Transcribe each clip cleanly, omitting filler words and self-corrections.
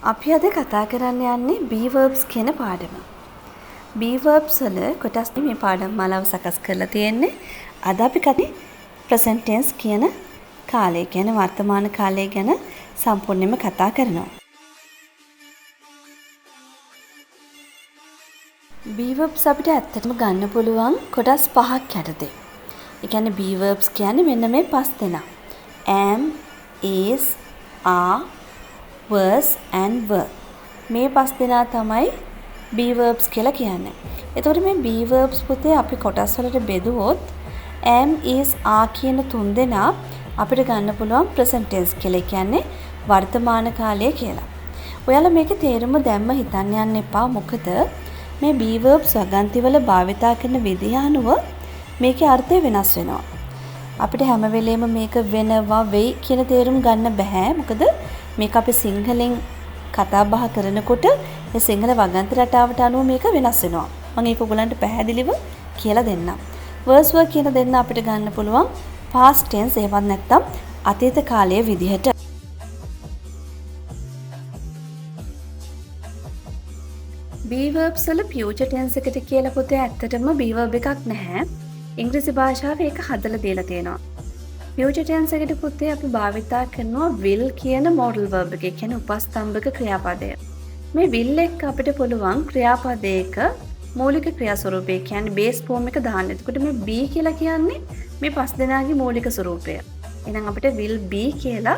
අපි අද කතා කරන්න යන්නේ be verbs කියන පාඩම. be verbs වල කොටස් මේ පාඩම් මාලාව සකස් කරලා තියෙන්නේ. අද අපි කතා present tense කියන කාලය ගැන වර්තමාන කාලය ගැන සම්පූර්ණයෙන්ම කතා කරනවා. be verbs අපිට ඇත්තටම ගන්න පුළුවන් කොටස් පහක් යටතේ. ඒ කියන්නේ be verbs කියන්නේ මෙන්න මේ පස් දෙනා. am, is, are, was and were. මේ පස් දෙනා තමයි be verbs කියලා කියන්නේ. එතකොට මේ be verbs පුතේ අපි කොටස් වලට බෙදුවොත් am, is, are කියන තුන් දෙනා අපිට ගන්න පුළුවන් present tense කියලා. කියන්නේ වර්තමාන කාලය කියලා. ඔයාලා මේකේ තේරුම දැම්ම හිතන්න යන්න එපා. මොකද මේ be verbs වගන්ති වල භාවිතා කරන විදිහ අනුව මේකේ අර්ථය වෙනස් වෙනවා. අපිට හැම වෙලේම මේක වෙනවා වෙයි කියන තේරුම් ගන්න බෑ. මොකද මේක අපි සිංහලෙන් කතා බහ කරනකොට ඒ සිංහල වගන්ති රටාවට අනුව මේක වෙනස් වෙනවා. මම ඒක ඔයගලන්ට පැහැදිලිව කියලා දෙන්නම්. verse were කියන දෙන්න අපිට ගන්න පුළුවන් past tense එහෙමත් නැත්නම් අතීත කාලයේ විදිහට. be verbs වල future tense එකට කියලා පුතේ ඇත්තටම be verb එකක් නැහැ. ඉංග්‍රීසි භාෂාවේ ඒක හදලා දීලා තියෙනවා. future tense එකට පුතේ අපි භාවිතා කරනවා will කියන modal verb එක. ඒ කියන්නේ උපස්තම්භක ක්‍රියාපදය. මේ will එක අපිට පුළුවන් ක්‍රියාපදයක මූලික ක්‍රියා ස්වරූපය කියන්නේ base form එක දාන්න. එතකොට මේ be කියලා කියන්නේ මේ පස් දෙනාගේ මූලික ස්වරූපය. එහෙනම් අපිට will be කියලා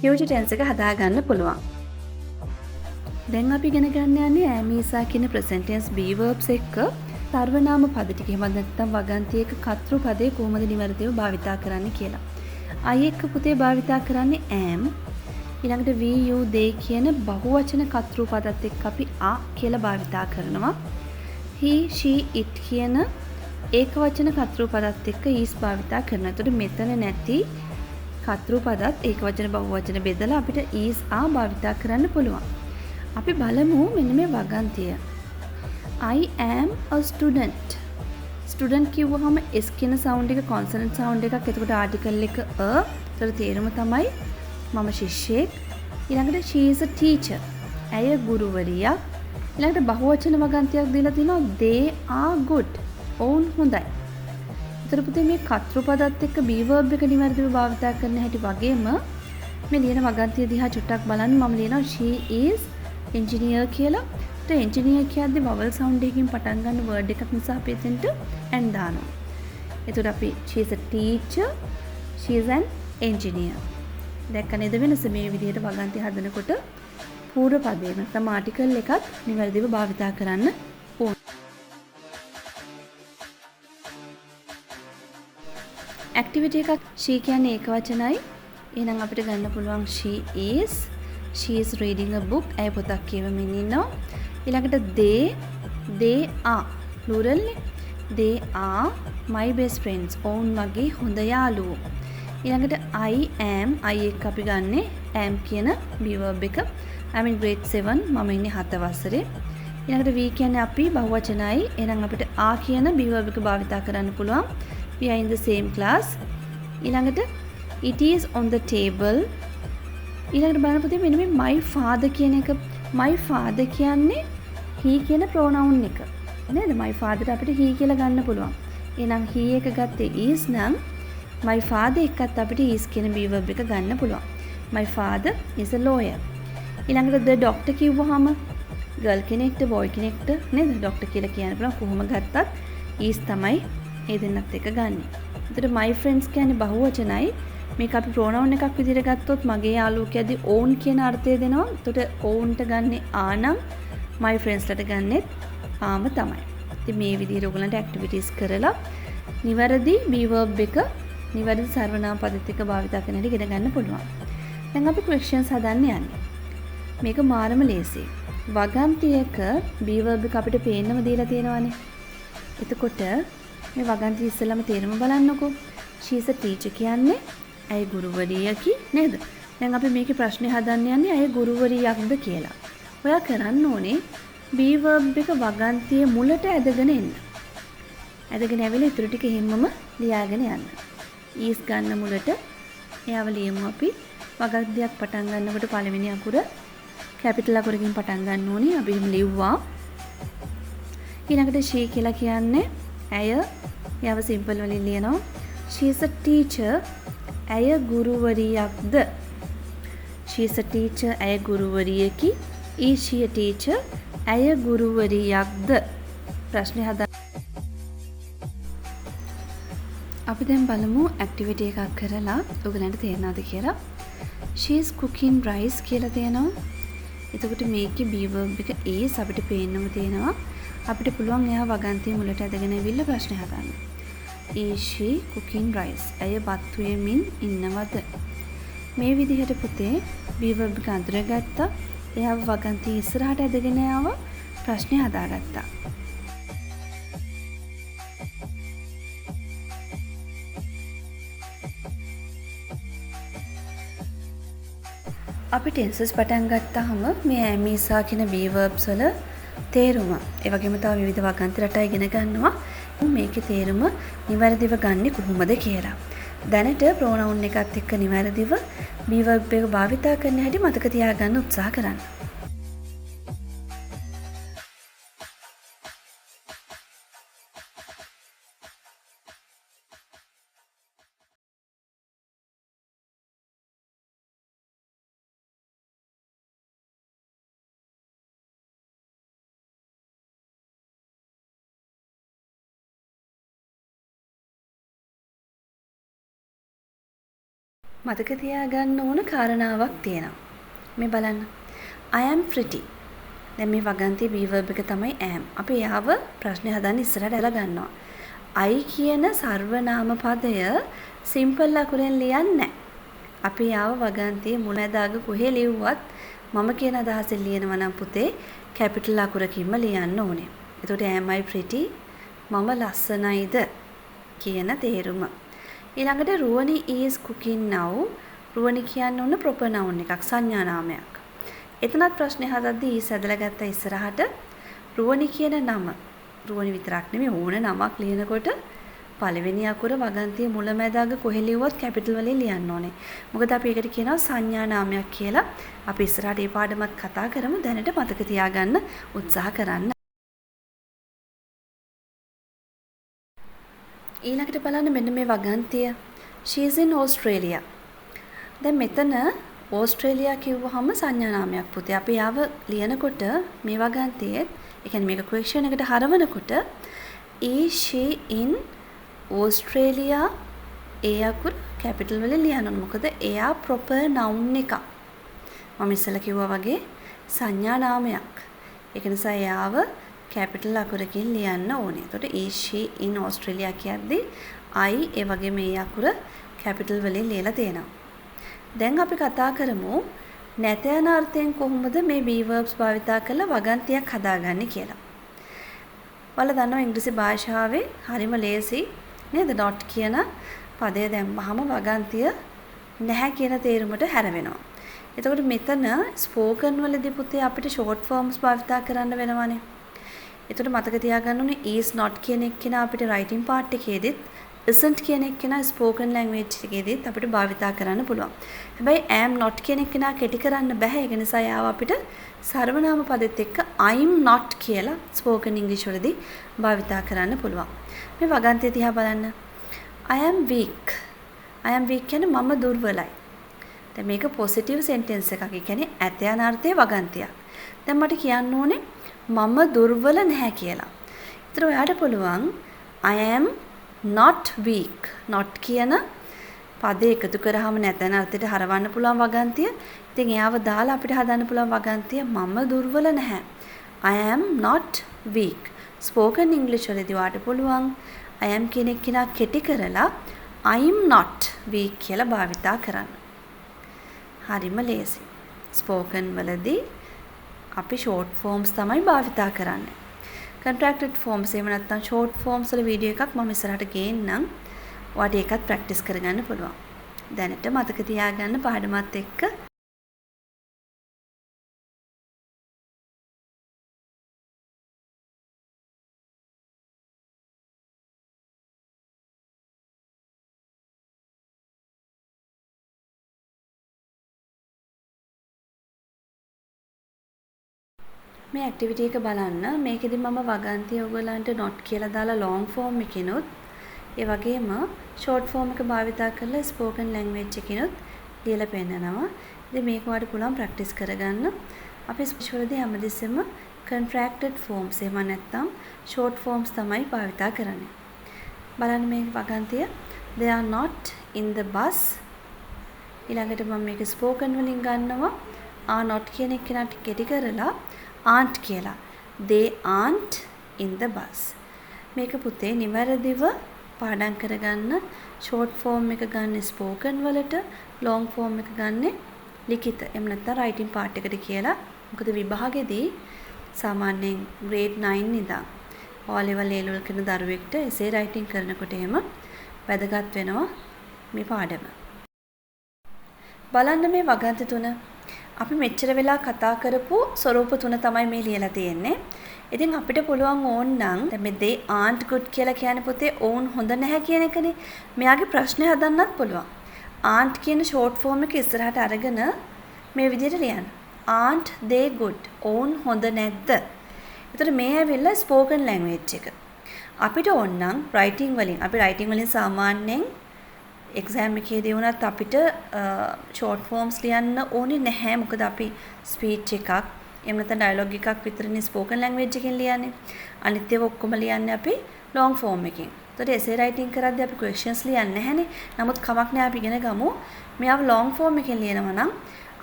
future tense එක හදා ගන්න පුළුවන්. දැන් අපි ඉගෙන ගන්න යන්නේ am, is, are කියන present tense be verbs එක්ක සර්වනාම පද ටික එහෙම නැත්නම් වගන්තියක කර්තෘ පදේ කොහොමද නිවැරදිව භාවිතා කරන්නේ කියලා. I එක්ක පුතේ භාවිතා කරන්නේ am. ඊළඟට we, you, they කියන බහුවචන කර්තෘ පදත් එක්ක අපි a කියලා භාවිතා කරනවා. he, she, it කියන ඒකවචන කර්තෘ පදත් එක්ක is භාවිතා කරනවා. එතකොට මෙතන නැති කර්තෘ පදත් ඒකවචන බහුවචන බෙදලා අපිට is, are භාවිතා කරන්න පුළුවන්. අපි බලමු මෙන්න මේ වගන්තිය. I am a student. Student කිව්වහම s කියන sound එක consonant sound එකක්. එතකොට article එක a. ඒතර තේරුම තමයි මම ශිෂ්‍යයෙක්. ඊළඟට she is a teacher. ඇය ගුරුවරියක්. ඊළඟට බහුවචන වගන්තියක් දීලා තිනවා they are good. ඔවුන් හොඳයි. ඒතර පුතේ මේ කර්තෘ පදත් එක්ක be verb එක නිවැරදිව භාවිතා කරන හැටි වගේම මේ ලියන වගන්තිය දිහා චුට්ටක් බලන්න. මම ලියනවා she is engineer කියලා. engineer කියද්දි vowel sound එකකින් පටන් ගන්න word එකක් නිසා අපි එතෙන්ට and දානවා. එතකොට අපි she is a teacher, she is an engineer. දැක්ක නේද වෙනස මේ විදිහට වගන්ති හදනකොට පූර්ව පදේ නැත්නම් ආටිකල් එකත් නිවැරදිව භාවිතා කරන්න ඕන. activity එකක් she කියන්නේ ඒකවචනයි. එහෙනම් අපිට ගන්න පුළුවන් she is reading a book. ඇය පොතක් කියවමින් ඉන්නවා. ඊළඟට they are plural නේ. they are my best friends. ඔවුන් මගේ හොඳ යාළුවෝ. ඊළඟට I am එක අපි ගන්නෙ am කියන be verb එක. I'm in grade 7. මම ඉන්නේ 7 වසරේ. ඊළඟට we කියන්නේ අපි බහුවචනයි. එහෙනම් අපිට are කියන be verb එක භාවිතා කරන්න පුළුවන්. we are in the same class. ඊළඟට it is on the table. ඊළඟට බලන්න පුතේ මෙන්න මේ my father කියන එක. my father කියන්නේ he කියන pronoun එක. නේද? my father අපිට he කියලා ගන්න පුළුවන්. එහෙනම් he එක ගත්තේ is නම් my father එකත් අපිට is කියන be verb එක ගන්න පුළුවන්. my father is a lawyer. ඊළඟට the doctor කිව්වහම girl කෙනෙක්ට boy කෙනෙක්ට නේද? doctor කියලා කියන්න පුළුවන්. කොහොම ගත්තත් is තමයි ඒ දෙන්නත් එක ගන්න. එතකොට my friends කියන්නේ බහුවචනයි. මේක අපි pronoun එකක් විදිහට ගත්තොත් මගේ යාළුවෝ කියද්දි own කියන අර්ථය දෙනවා. එතකොට ownට ගන්නෙ ආ නම් my friends ලට ගන්නෙත් ආම තමයි. ඉතින් මේ විදිහට ඔයගලන්ට activities කරලා නිවැරදි be verb එක නිවැරදි සර්වනාම පදත් එක්ක භාවිත කරන හැටි ඉගෙන ගන්න පුළුවන්. දැන් අපි questions හදන්න යන්නේ. මේක මාරම ලේසියි. වගන්තියක be verb එක අපිට පේන්නම දීලා තියෙනවානේ. එතකොට මේ වගන්තිය ඉස්සෙල්ලාම තේරුම බලන්නකෝ. she is a teacher කියන්නේ ඇය ගුරුවරියකි නේද? දැන් අපි මේකේ ප්‍රශ්නේ හදන්න යන්නේ ඇය ගුරුවරියක්ද කියලා. ඔයා කරන්න ඕනේ be verb එක වගන්තියේ මුලට ඇදගෙන එන්න. ඇදගෙන ඇවිල්ලා ඊටු ටික හැමම ලියාගෙන යන්න. is ගන්න මුලට එයාව ලියමු අපි. වගන්තියක් පටන් ගන්නකොට පළවෙනි අකුර කැපිටල් අකුරකින් පටන් ගන්න ඕනේ. අපි එහෙම ලිව්වා. ඊළඟට she කියලා කියන්නේ ඇය. යව සිම්පල් වලින් ලියනවා. she is a teacher. ඇය ගුරුවරියක්ද? she is a teacher. ඇය ගුරුවරියකි. is she a teacher? ඇය ගුරුවරියක්ද? ප්‍රශ්නේ හදා. අපි දැන් බලමු ඇක්ටිවිටි එකක් කරලා ඔයගලන්ට තේරෙනවද කියලා. she is cooking rice කියලා තියෙනවා. එතකොට මේකේ be verb එක is අපිට පේන්නම තියෙනවා. අපිට පුළුවන් එයා වගන්තිය මුලට ඇදගෙන ඇවිල්ලා ප්‍රශ්නේ හදන්න. is she cooking rice? ඇය බත් උයමින් ඉන්නවද? මේ විදිහට පුතේ be verb එක අඳුරගත්තා. එයා වගන්තිය ඉස්සරහට ඇදගෙන ආවා. ප්‍රශ්නේ හදාගත්තා. අපි ටෙන්සස් පටන් ගත්තාම මේ am is කියන be verbs වල තේරුම, ඒ වගේම තව විවිධ වගන්ති රටා ඉගෙන ගන්නවා. මේකේ තේරුම නිවැරදිව ගන්නෙ කොහොමද කියලා. දැනට pronoun එකත් එක්ක නිවැරදිව be verb එක භාවිතා කරන හැටි මතක තියාගන්න උත්සාහ කරන්න. මතක තියාගන්න ඕන කාරණාවක් තියෙනවා. මේ බලන්න. I am pretty. දැන් මේ වගන්තිය be verb එක තමයි am. අපි යාව ප්‍රශ්නේ හදන්න ඉස්සරහට ඇලා ගන්නවා. I කියන සර්වනාම පදය සිම්පල් අකුරෙන් ලියන්නේ නැහැ. අපි යාව වගන්තිය මුලැදාග කොහේ ලිව්වත් මම කියන අදහසෙන් ලියනවා නම් පුතේ කැපිටල් අකුරකින්ම ලියන්න ඕනේ. එතකොට am I pretty? මම ලස්සනයිද කියන තේරුම. ඊළඟට රුවනි is cooking now. රුවනි කියන්නේ ඔන්න proper noun එකක්, සංඥා නාමයක්. එතනත් ප්‍රශ්නේ හදද්දී is ඇදලා ගත්ත ඉස්සරහට රුවනි කියන නම. රුවනි විතරක් නෙමෙයි ඕන නමක් ලියනකොට පළවෙනි අකුර වගන්තිය මුලැමැදාග කොහෙ ලියුවත් කැපිටල් වලින් ලියන්න ඕනේ. මොකද අපි ඒකට කියනවා සංඥා නාමයක් කියලා. අපි ඉස්සරහට මේ පාඩමත් කතා කරමු. දැනට මතක තියාගන්න උත්සාහ කරන්න. ඊළඟට බලන්න මෙන්න මේ වගන්තිය. she is in Australia. දැන් මෙතන ඕස්ට්‍රේලියා කිව්වහම සංඥා නාමයක් පුතේ. අපි යාව ලියනකොට මේ වගන්තියෙත්, ඒ කියන්නේ මේක question එකට හරවනකොට is she in Australia ඒ අකුර කැපිටල් වලින් ලියන්න ඕන. මොකද එයා proper noun එකක්. මම ඉස්සෙල්ලා කිව්වා වගේ සංඥා නාමයක්. ඒක නිසා එයාව කැපිටල් අකුරකින් ලියන්න ඕනේ. එතකොට is she in Australia කියද්දී I ඒ වගේ මේ අකුර කැපිටල් වලින් ලියලා තියෙනවා. දැන් අපි කතා කරමු නැත යන අර්ථයෙන් කොහොමද මේ be verbs භාවිතා කරලා වගන්තියක් හදාගන්නේ කියලා. ඔයාලා දන්නවා ඉංග්‍රීසි භාෂාවේ හරිම ලේසි නේද? not කියන පදය දැම්මහම වගන්තිය නැහැ කියන තේරුමට හැරවෙනවා. එතකොට මෙතන ස්පෝකන් වලදී පුතේ අපිට short forms භාවිතා කරන්න වෙනවානේ. එතකොට මතක තියාගන්න ඕනේ is not කියන එක්කෙනා අපිට writing part එකේදීත් isn't කියන එක්කෙනා spoken language එකේදීත් අපිට භාවිතා කරන්න පුළුවන්. හැබැයි am not කියන එක්කෙනා කෙටි කරන්න බෑ. ඒක නිසා යාව අපිට සර්වනාම පදෙත් එක්ක I'm not කියලා spoken English වලදී භාවිතා කරන්න පුළුවන්. මේ වගන්තිය දිහා බලන්න. I am weak. I am weak කියන්නේ මම දුර්වලයි. දැන් මේක positive sentence එකක්. ඒ කියන්නේ ඇත යන අර්ථයේ වගන්තියක්. දැන් මට කියන්න ඕනේ මම දුර්වල නැහැ කියලා. ඒතර ඔයාට පුළුවන් I am not weak. not කියන පදේ එකතු කරාම නැතන අර්ථයට හරවන්න පුළුවන් වගන්තිය. ඉතින් එයාව දාලා අපිට හදන්න පුළුවන් වගන්තිය මම දුර්වල නැහැ. I am not weak. spoken English වලදී ඔයාට පුළුවන් I am කියන එක කෙටි කරලා I'm not weak කියලා භාවිතා කරන්න. හරිම ලේසි. spoken වලදී අපි short forms තමයි භාවිතා කරන්නේ. contracted forms එහෙම නැත්නම් short forms වල වීඩියෝ එකක් මම ඉස්සරහට ගේන්නම්. ඔයාට ඒකත් ප්‍රැක්ටිස් කරගන්න පුළුවන්. දැනට මතක තියාගන්න පාඩමත් එක්ක මේ ඇක්ටිවිටි එක බලන්න. මේකෙදි මම වගන්තිය ඔයගලන්ට not කියලා දාලා long form එකකිනුත් ඒ වගේම short form එක භාවිතා කරලා spoken language එකකිනුත් ලියලා පෙන්නනවා. ඉතින් මේක ඔයාලට පුළුවන් ප්‍රැක්ටිස් කරගන්න. අපි ස්පීච් වලදී හැමදෙස්සෙම contracted forms එහෙම නැත්නම් short forms තමයි භාවිතා කරන්නේ. බලන්න මේ වගන්තිය. They are not in the bus. ඊළඟට මම මේක spoken වලින් ගන්නවා. are not කියන එක නට කෙටි කරලා aren't කියලා. They aren't in the bus. මේක පුතේ නිවැරදිව පාඩම් කරගන්න. short form එක ගන්න spoken වලට, long form එක ගන්න ලිඛිත. එහෙම නැත්නම් writing part එකට කියලා. මොකද විභාගෙදී සාමාන්‍යයෙන් grade 9 ඉඳන් O level A level කරන දරුවෙක්ට essay writing කරනකොට එහෙම වැදගත් වෙනවා මේ පාඩම. බලන්න මේ වගන්ති තුන අපි මෙච්චර වෙලා කතා කරපු ස්වරූප තුන තමයි මේ ලියලා තියෙන්නේ. ඉතින් අපිට පුළුවන් ඕන් නම් දැන් මේ they aren't good කියලා කියන්නේ පුතේ ඕන් හොඳ නැහැ කියන එකනේ. මෙයාගේ ප්‍රශ්නේ හදන්නත් පුළුවන්. aren't කියන short form එක ඉස්සරහට අරගෙන මේ විදිහට ලියන්න. aren't they good? ඕන් හොඳ නැද්ද? එතකොට මේ ඇවිල්ලා spoken language එක. අපිට ඕන නම් writing වලින් අපි writing වලින් සාමාන්‍යයෙන් exam එකේදී වුණත් අපිට short forms ලියන්න ඕනේ නැහැ. මොකද අපි speech එකක් එහෙම නැත්නම් dialogue එකක් විතරනේ spoken language එකෙන් ලියන්නේ. අනිත් ඒවා ඔක්කොම ලියන්නේ අපි long form එකෙන්. එතකොට essay writing කරද්දී අපි questions ලියන්නේ නැහැනේ. නමුත් කමක් නැහැ අපි ඉගෙන ගමු. මෙයාව long form එකෙන් ලියනවා නම්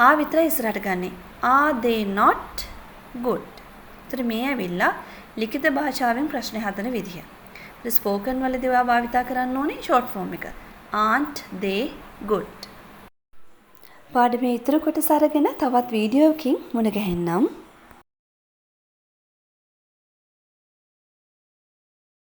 ආ විතරයි ඉස්සරහට ගන්නෙ. Are they not good? එතකොට මේ ඇවිල්ලා ලිඛිත භාෂාවෙන් ප්‍රශ්න හදන විදිය. ස්පෝකන් වලදී ඔයා භාවිතා කරන්න ඕනේ short form එක. aren't they good? පාඩමේ ඉතුරු කොටස අරගෙන තවත් වීඩියෝ එකකින් මුණ ගැහෙන්නම්.